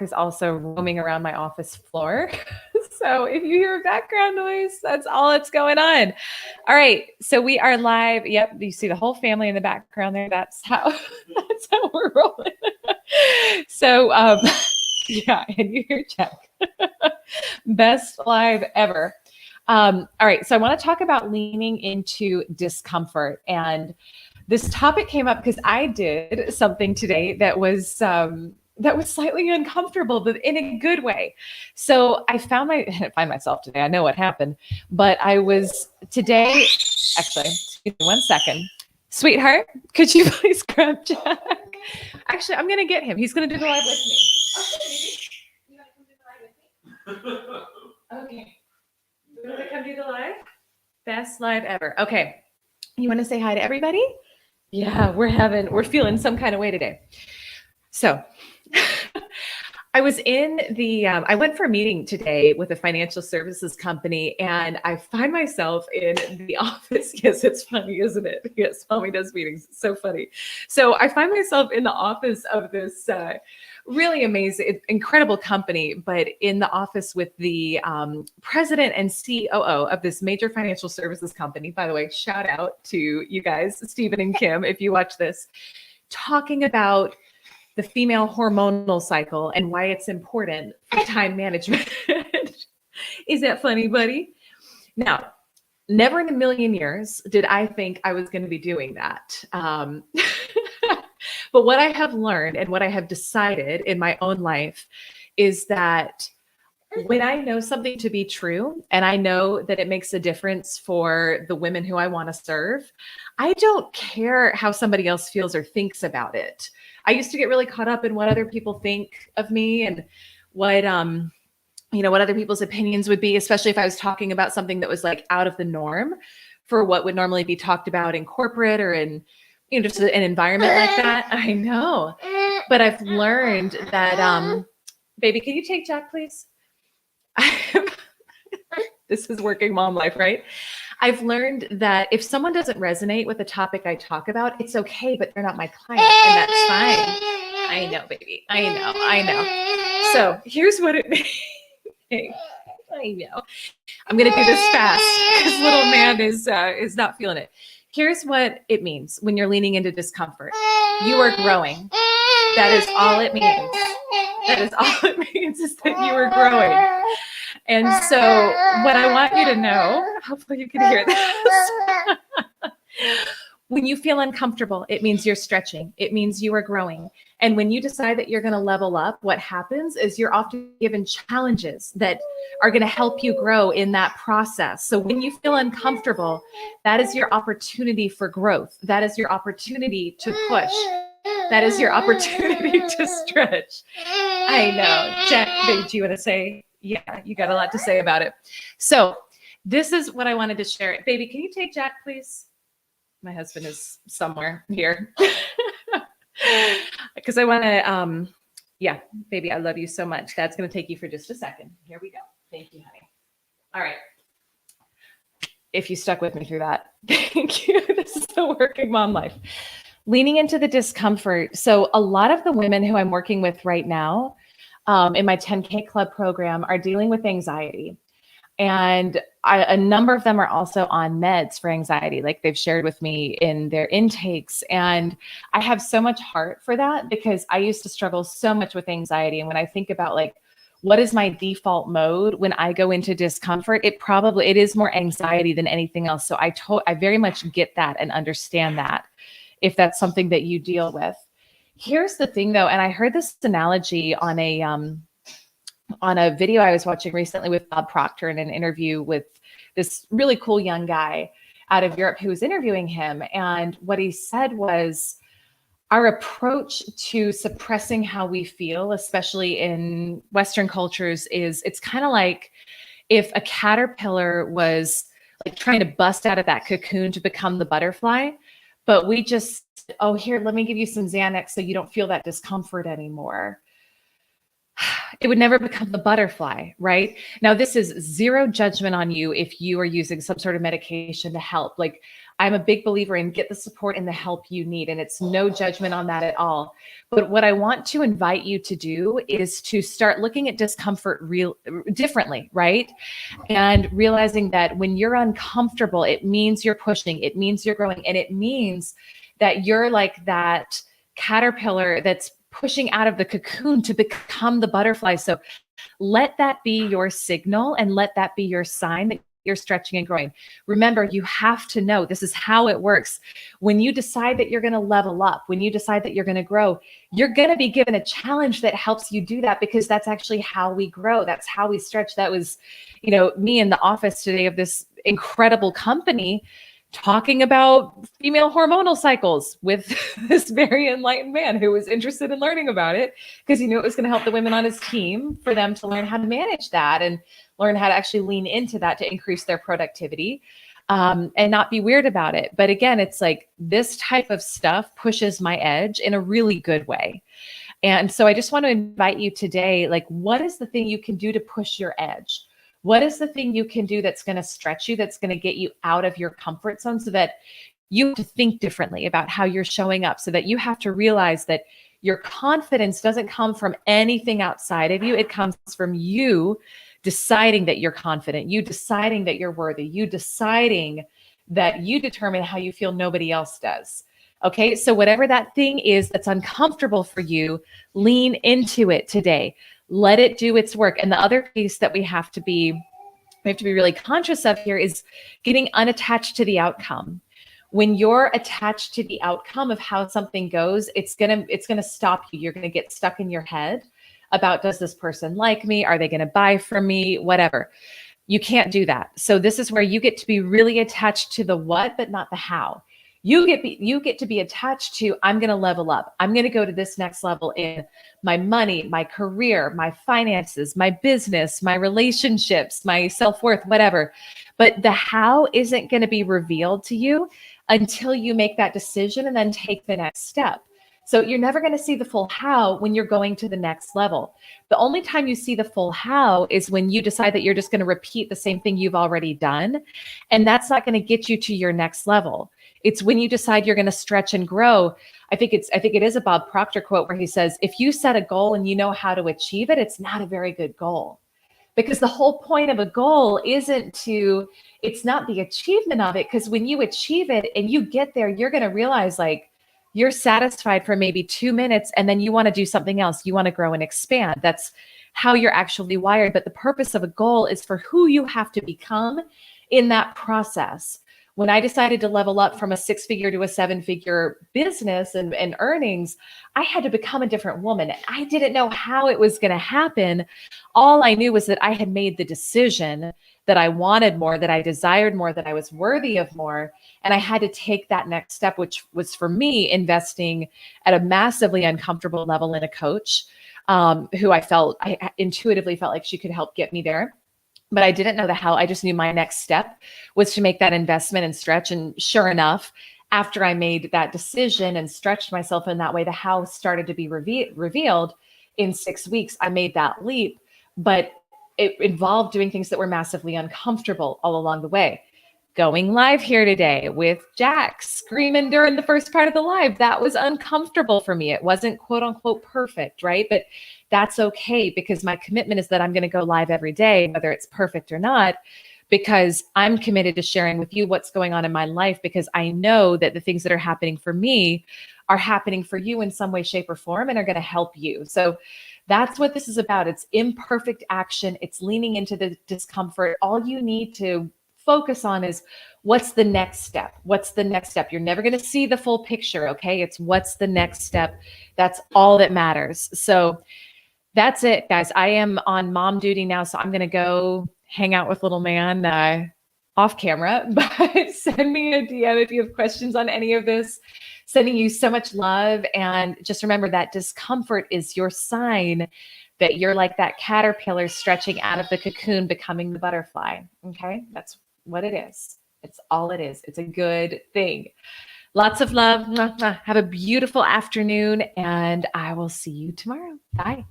is also roaming around my office floor. So if you hear background noise, that's all that's going on. All right. So we are live. Yep. You see the whole family in the background there. That's how we're rolling. So yeah, and you hear Jack. Best live ever. All right. So I want to talk about leaning into discomfort. And this topic came up because I did something today that was slightly uncomfortable, but in a good way. So I find myself today. I know what happened, but I was today. Actually, excuse me 1 second, sweetheart. Could you please grab Jack? Actually, I'm gonna get him. He's gonna do the live with me. Okay, baby. You wanna come do the live with me? Okay. You wanna come do the live? Best live ever. Okay. You want to say hi to everybody? Yeah, we're feeling some kind of way today. So I was I went for a meeting today with a financial services company, and I find myself in the office. Yes, it's funny, isn't it? Yes, mommy does meetings. It's so funny. So I find myself in the office of this really amazing, incredible company, but in the office with the president and COO of this major financial services company. By the way, shout out to you guys, Stephen and Kim, if you watch this, talking about the female hormonal cycle and why it's important for time management. Is that funny, buddy? Now, never in a million years did I think I was going to be doing that. But what I have learned and what I have decided in my own life is that when I know something to be true and I know that it makes a difference for the women who I want to serve, I don't care how somebody else feels or thinks about it. I used to get really caught up in what other people think of me and what what other people's opinions would be, especially if I was talking about something that was like out of the norm for what would normally be talked about in corporate or in just an environment like that. I know. But I've learned that baby, can you take Jack, please? This is working mom life, right? I've learned that if someone doesn't resonate with the topic I talk about, it's okay, but they're not my client, and that's fine. I know, baby. I know. So here's what it means. I know. I'm gonna do this fast because little man is not feeling it. Here's what it means when you're leaning into discomfort. You are growing. That is all it means. That is all it means is that you are growing. And so what I want you to know, hopefully you can hear this. When you feel uncomfortable, it means you're stretching. It means you are growing. And when you decide that you're going to level up, what happens is you're often given challenges that are going to help you grow in that process. So when you feel uncomfortable, that is your opportunity for growth. That is your opportunity to push. That is your opportunity to stretch. I know. Jack, baby, do you want to say? Yeah, you got a lot to say about it. So this is what I wanted to share. Baby, can you take Jack, please? My husband is somewhere here. Because I want to, yeah, baby, I love you so much. That's going to take you for just a second. Here we go. Thank you, honey. All right. If you stuck with me through that, thank you. This is the working mom life. Leaning into the discomfort. So a lot of the women who I'm working with right now in my 10K Club program are dealing with anxiety. And a number of them are also on meds for anxiety, like they've shared with me in their intakes. And I have so much heart for that because I used to struggle so much with anxiety. And when I think about like, what is my default mode when I go into discomfort, it is more anxiety than anything else. So I very much get that and understand that if that's something that you deal with. Here's the thing though, and I heard this analogy on a video I was watching recently with Bob Proctor in an interview with this really cool young guy out of Europe who was interviewing him. And what he said was, our approach to suppressing how we feel, especially in Western cultures, is it's kind of like if a caterpillar was like trying to bust out of that cocoon to become the butterfly, but we just, oh, here, let me give you some Xanax so you don't feel that discomfort anymore. It would never become the butterfly, right? Now, this is zero judgment on you if you are using some sort of medication to help. Like, I'm a big believer in get the support and the help you need. And it's no judgment on that at all. But what I want to invite you to do is to start looking at discomfort differently, right? And realizing that when you're uncomfortable, it means you're pushing, it means you're growing, and it means that you're like that caterpillar that's pushing out of the cocoon to become the butterfly. So let that be your signal and let that be your sign that you're stretching and growing. Remember, you have to know this is how it works. When you decide that you're going to level up, when you decide that you're going to grow, you're going to be given a challenge that helps you do that, because that's actually how we grow. That's how we stretch. That was, me in the office today of this incredible company talking about female hormonal cycles with this very enlightened man who was interested in learning about it because he knew it was going to help the women on his team for them to learn how to manage that and learn how to actually lean into that to increase their productivity, and not be weird about it. But again, it's like this type of stuff pushes my edge in a really good way. And so I just want to invite you today, like, what is the thing you can do to push your edge? What is the thing you can do that's going to stretch you, that's going to get you out of your comfort zone, so that you have to think differently about how you're showing up, so that you have to realize that your confidence doesn't come from anything outside of you. It comes from you deciding that you're confident, you deciding that you're worthy, you deciding that you determine how you feel, nobody else does. Okay, so whatever that thing is that's uncomfortable for you, lean into it today. Let it do its work. And the other piece that we have to be really conscious of here is getting unattached to the outcome. When you're attached to the outcome of how something goes, it's gonna stop you. You're gonna get stuck in your head about, does this person like me? Are they gonna buy from me? Whatever. You can't do that. So this is where you get to be really attached to the what, but not the how. You get to be attached to, I'm going to level up. I'm going to go to this next level in my money, my career, my finances, my business, my relationships, my self-worth, whatever. But the how isn't going to be revealed to you until you make that decision and then take the next step. So you're never going to see the full how when you're going to the next level. The only time you see the full how is when you decide that you're just going to repeat the same thing you've already done. And that's not going to get you to your next level. It's when you decide you're going to stretch and grow. I think it is a Bob Proctor quote where he says, if you set a goal and you know how to achieve it, it's not a very good goal. Because the whole point of a goal it's not the achievement of it. Because when you achieve it and you get there, you're going to realize, like, you're satisfied for maybe 2 minutes and then you want to do something else. You want to grow and expand. That's how you're actually wired. But the purpose of a goal is for who you have to become in that process. When I decided to level up from a 6-figure to a 7-figure business and earnings, I had to become a different woman. I didn't know how it was going to happen. All I knew was that I had made the decision that I wanted more, that I desired more, that I was worthy of more. And I had to take that next step, which was for me investing at a massively uncomfortable level in a coach who I intuitively felt like she could help get me there. But I didn't know the how. I just knew my next step was to make that investment and stretch. And sure enough, after I made that decision and stretched myself in that way, the how started to be revealed in 6 weeks. I made that leap, but it involved doing things that were massively uncomfortable all along the way. Going live here today with Jack screaming during the first part of the live, that was uncomfortable for me. It wasn't quote unquote perfect, right? But that's okay, because my commitment is that I'm going to go live every day, whether it's perfect or not, because I'm committed to sharing with you what's going on in my life, because I know that the things that are happening for me are happening for you in some way, shape, or form and are going to help you. So that's what this is about. It's imperfect action. It's leaning into the discomfort. All you need to focus on is, what's the next step? What's the next step? You're never going to see the full picture. Okay. It's what's the next step. That's all that matters. So that's it, guys. I am on mom duty now, so I'm going to go hang out with little man off camera, but send me a DM if you have questions on any of this. Sending you so much love. And just remember that discomfort is your sign that you're like that caterpillar stretching out of the cocoon, becoming the butterfly. Okay. That's what it is. It's all it is. It's a good thing. Lots of love. Have a beautiful afternoon, and I will see you tomorrow. Bye.